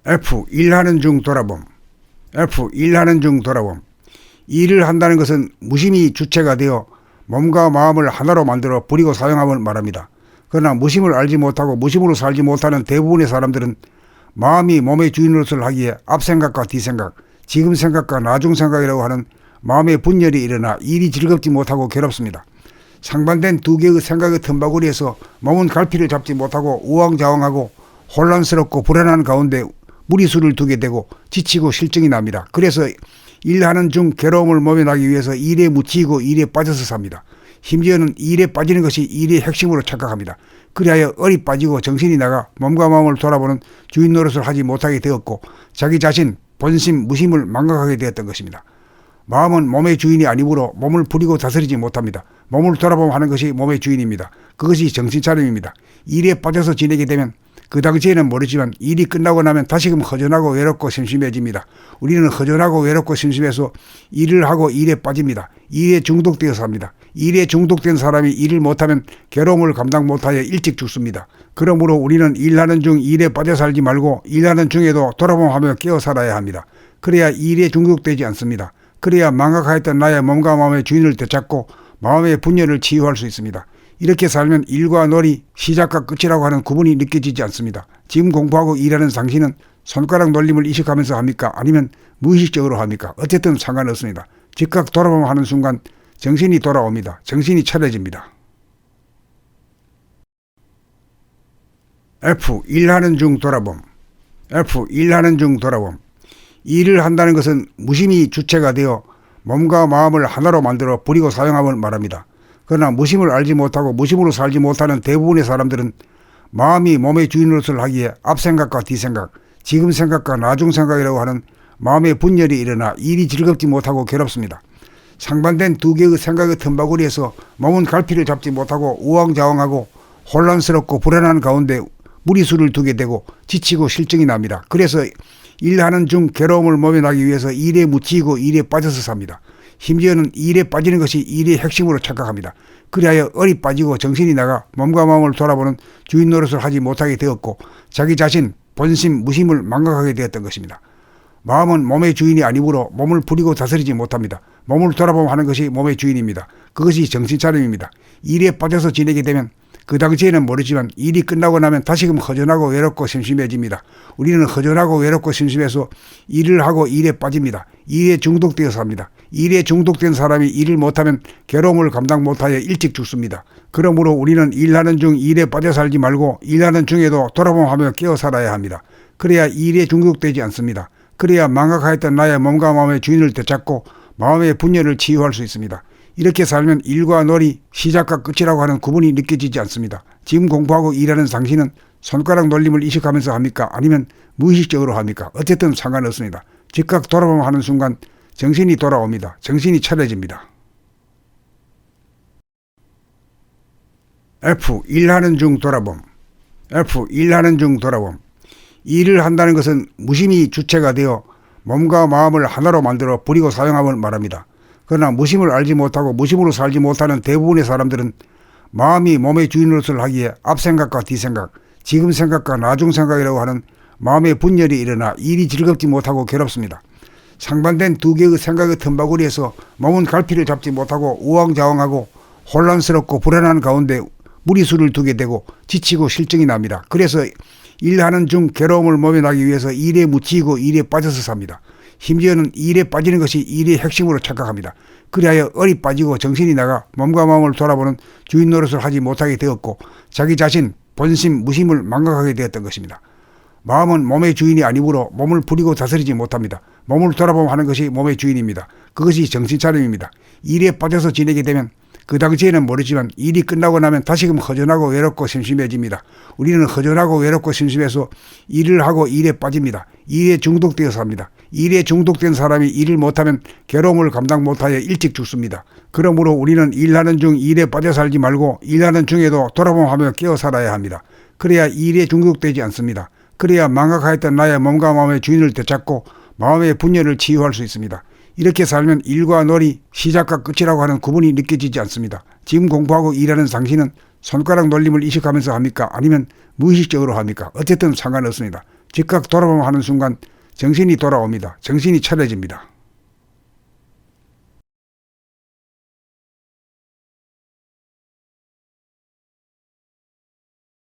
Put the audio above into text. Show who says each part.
Speaker 1: F. 일하는 중 돌아봄. F. 일하는 중 돌아봄. 일을 한다는 것은 무심히 주체가 되어 몸과 마음을 하나로 만들어 부리고 사용함을 말합니다. 그러나 무심을 알지 못하고 무심으로 살지 못하는 대부분의 사람들은 마음이 몸의 주인으로서 하기에 앞생각과 뒤생각, 지금 생각과 나중 생각이라고 하는 마음의 분열이 일어나 일이 즐겁지 못하고 괴롭습니다. 상반된 두 개의 생각의 틈바구리에서 몸은 갈피를 잡지 못하고 우왕좌왕하고 혼란스럽고 불안한 가운데 무리수를 두게 되고 지치고 실증이 납니다. 그래서 일하는 중 괴로움을 모면하기 위해서 일에 묻히고 일에 빠져서 삽니다. 심지어는 일에 빠지는 것이 일의 핵심으로 착각합니다. 그리하여 얼이 빠지고 정신이 나가 몸과 마음을 돌아보는 주인 노릇을 하지 못하게 되었고 자기 자신, 본심, 무심을 망각하게 되었던 것입니다. 마음은 몸의 주인이 아니므로 몸을 부리고 다스리지 못합니다. 몸을 돌아보면 하는 것이 몸의 주인입니다. 그것이 정신차림입니다. 일에 빠져서 지내게 되면 그 당시에는 모르지만 일이 끝나고 나면 다시금 허전하고 외롭고 심심해집니다. 우리는 허전하고 외롭고 심심해서 일을 하고 일에 빠집니다. 일에 중독되어서 합니다. 일에 중독된 사람이 일을 못하면 괴로움을 감당 못하여 일찍 죽습니다. 그러므로 우리는 일하는 중 일에 빠져 살지 말고 일하는 중에도 돌아보면하며 깨어 살아야 합니다. 그래야 일에 중독되지 않습니다. 그래야 망각하였던 나의 몸과 마음의 주인을 되찾고 마음의 분열을 치유할 수 있습니다. 이렇게 살면 일과 놀이, 시작과 끝이라고 하는 구분이 느껴지지 않습니다. 지금 공부하고 일하는 당신은 손가락 놀림을 의식하면서 합니까? 아니면 무의식적으로 합니까? 어쨌든 상관없습니다. 즉각 돌아보면 하는 순간 정신이 돌아옵니다. 정신이 차려집니다. F. 일하는 중 돌아봄. F. 일하는 중 돌아봄. 일을 한다는 것은 무심히 주체가 되어 몸과 마음을 하나로 만들어 부리고 사용함을 말합니다. 그러나 무심을 알지 못하고 무심으로 살지 못하는 대부분의 사람들은 마음이 몸의 주인으로서 하기에 앞생각과 뒤생각, 지금 생각과 나중 생각이라고 하는 마음의 분열이 일어나 일이 즐겁지 못하고 괴롭습니다. 상반된 두 개의 생각의 틈바구리에서 몸은 갈피를 잡지 못하고 우왕좌왕하고 혼란스럽고 불안한 가운데 무리수를 두게 되고 지치고 실증이 납니다. 그래서 일하는 중 괴로움을 모면하기 위해서 일에 묻히고 일에 빠져서 삽니다. 심지어는 일에 빠지는 것이 일의 핵심으로 착각합니다. 그리하여 얼이 빠지고 정신이 나가 몸과 마음을 돌아보는 주인 노릇을 하지 못하게 되었고 자기 자신, 본심, 무심을 망각하게 되었던 것입니다. 마음은 몸의 주인이 아니므로 몸을 부리고 다스리지 못합니다. 몸을 돌아보면 하는 것이 몸의 주인입니다. 그것이 정신차림입니다. 일에 빠져서 지내게 되면 그 당시에는 모르지만 일이 끝나고 나면 다시금 허전하고 외롭고 심심해집니다. 우리는 허전하고 외롭고 심심해서 일을 하고 일에 빠집니다. 일에 중독되어서 합니다. 일에 중독된 사람이 일을 못하면 괴로움을 감당 못하여 일찍 죽습니다. 그러므로 우리는 일하는 중 일에 빠져 살지 말고 일하는 중에도 돌아보면하며 깨어 살아야 합니다. 그래야 일에 중독되지 않습니다. 그래야 망각하였던 나의 몸과 마음의 주인을 되찾고 마음의 분열을 치유할 수 있습니다. 이렇게 살면 일과 놀이, 시작과 끝이라고 하는 구분이 느껴지지 않습니다. 지금 공부하고 일하는 당신은 손가락 놀림을 의식하면서 합니까? 아니면 무의식적으로 합니까? 어쨌든 상관없습니다. 즉각 돌아보면 하는 순간 정신이 돌아옵니다. 정신이 차려집니다. F. 일하는 중 돌아봄. F. 일하는 중 돌아봄. 일을 한다는 것은 무심히 주체가 되어 몸과 마음을 하나로 만들어 부리고 사용함을 말합니다. 그러나 무심을 알지 못하고 무심으로 살지 못하는 대부분의 사람들은 마음이 몸의 주인으로서 하기에 앞생각과 뒤생각, 지금 생각과 나중 생각이라고 하는 마음의 분열이 일어나 일이 즐겁지 못하고 괴롭습니다. 상반된 두 개의 생각의 틈바구리에서 몸은 갈피를 잡지 못하고 우왕좌왕하고 혼란스럽고 불안한 가운데 무리수를 두게 되고 지치고 실증이 납니다. 그래서 일하는 중 괴로움을 모면하기 위해서 일에 묻히고 일에 빠져서 삽니다. 심지어는 일에 빠지는 것이 일의 핵심으로 착각합니다. 그리하여 얼이 빠지고 정신이 나가 몸과 마음을 돌아보는 주인 노릇을 하지 못하게 되었고 자기 자신, 본심, 무심을 망각하게 되었던 것입니다. 마음은 몸의 주인이 아니므로 몸을 부리고 다스리지 못합니다. 몸을 돌아보면 하는 것이 몸의 주인입니다. 그것이 정신차림입니다. 일에 빠져서 지내게 되면 그 당시에는 모르지만 일이 끝나고 나면 다시금 허전하고 외롭고 심심해집니다. 우리는 허전하고 외롭고 심심해서 일을 하고 일에 빠집니다. 일에 중독되어서 합니다. 일에 중독된 사람이 일을 못하면 괴로움을 감당 못하여 일찍 죽습니다. 그러므로 우리는 일하는 중 일에 빠져 살지 말고 일하는 중에도 돌아보면하며 깨어 살아야 합니다. 그래야 일에 중독되지 않습니다. 그래야 망각하였던 나의 몸과 마음의 주인을 되찾고 마음의 분열을 치유할 수 있습니다. 이렇게 살면 일과 놀이, 시작과 끝이라고 하는 구분이 느껴지지 않습니다. 지금 공부하고 일하는 당신은 손가락 놀림을 의식하면서 합니까? 아니면 무의식적으로 합니까? 어쨌든 상관없습니다. 즉각 돌아봄 하는 순간 정신이 돌아옵니다. 정신이 차려집니다.